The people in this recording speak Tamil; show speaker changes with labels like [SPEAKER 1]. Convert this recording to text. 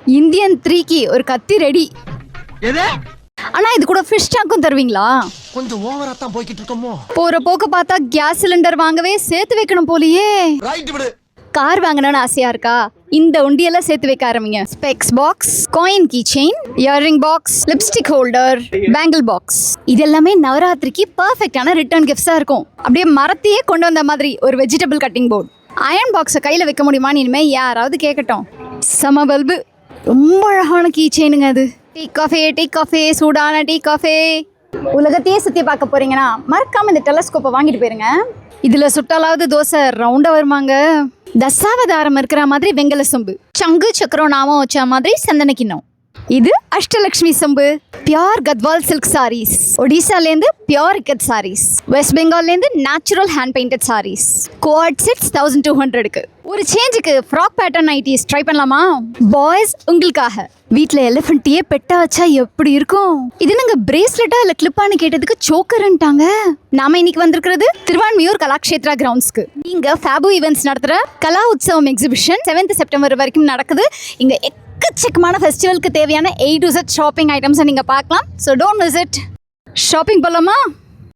[SPEAKER 1] இந்தியன் 3க்கு ஒரு கத்தி ரெடி. ஆனா இது கூட ஃபிஷ் டேங்க்கும் தருவீங்களா?
[SPEAKER 2] கொஞ்சம் ஓவரா தான் போய்கிட்டு இருக்கோமோ.
[SPEAKER 1] போற போக்க பார்த்தா கேஸ் சிலிண்டர் வாங்கவே சேர்த்து வைக்கணும் போலியே.
[SPEAKER 2] ரைட் விடு.
[SPEAKER 1] கார் வாங்கணும்னு ஆசையா இருக்கா? இந்த உண்டியெல்லாம் சேர்த்து வைக்க ஆரம்பிங்க. Specs box, coin key chain, earring box, lipstick holder, bangle box, இது எல்லாமே நவராத்திரிக்கு பர்ஃபெக்டான ரிட்டர்ன் கிஃப்ட்ஸா இருக்கும். அப்படியே மரத்தையே கொண்டு வந்த மாதிரி ஒரு வெஜிடபிள் கட்டிங் போர்டு. அயர்ன் பாக்ஸை கையில் வைக்க முடியுமான்னு இனிமே யாராவது கேட்கட்டும். சம பல்பு, ரொம்ப அழகான கீ செயினுங்க அது. டீ காஃபே, சூடான டீ காஃபே. உலகத்தையே சுற்றி பார்க்க போறீங்கன்னா மறக்காம இந்த டெலஸ்கோப்பை வாங்கிட்டு போயிருங்க. இதில் சுட்டாலாவது தோசை ரவுண்டாக வருமாங்க. தசாவதாரம் இருக்கிற மாதிரி வெங்கல சொம்பு, சங்கு சக்கரம் நாமம் வச்ச மாதிரி சந்தன கிண்ணம். இது அஷ்டலக்ஷ்மி சொம்பு. பியோர் கத்வால் சில்க் சாரீஸ், ஒடிசாலேருந்து பியோர் இக்கத் சாரீஸ், வெஸ்ட் பெங்கால்லேருந்து natural hand painted sarees. Coord sets 1200க்கு. ஒரு சேஞ்சுக்கு ஃப்ராக் பேட்டர்ன் நைட்டிஸ் ட்ரை பண்ணலாமா? பாய்ஸ் உங்களுக்காக. வீட்டில் எலிஃபென்ட்டையே பெட்டா வச்சா எப்படி இருக்கும்? இது நாங்க பிரேஸ்லெட்டா இல்லை கிளிப்பான்னு கேட்டதுக்கு சோக்கர்ன்ட்டாங்க. நாம இன்னைக்கு வந்திருக்கிறது திருவான்மியூர் கலாக்ஷேத்ரா கிரவுண்ட்ஸ்க்கு. இங்க ஃபேபு ஈவெண்ட்ஸ் நடத்துற கலா உற்சவம் எக்ஸிபிஷன் 7th செப்டம்பர் வரைக்கும் நடக்குது. இங்க எக்கச்சக்கமான ஃபெஸ்டிவலுக்கு தேவையான A to Z ஷாப்பிங் ஐட்டம்ஸை நீங்க பார்க்கலாம். So don't miss it. Shopping போலாமா?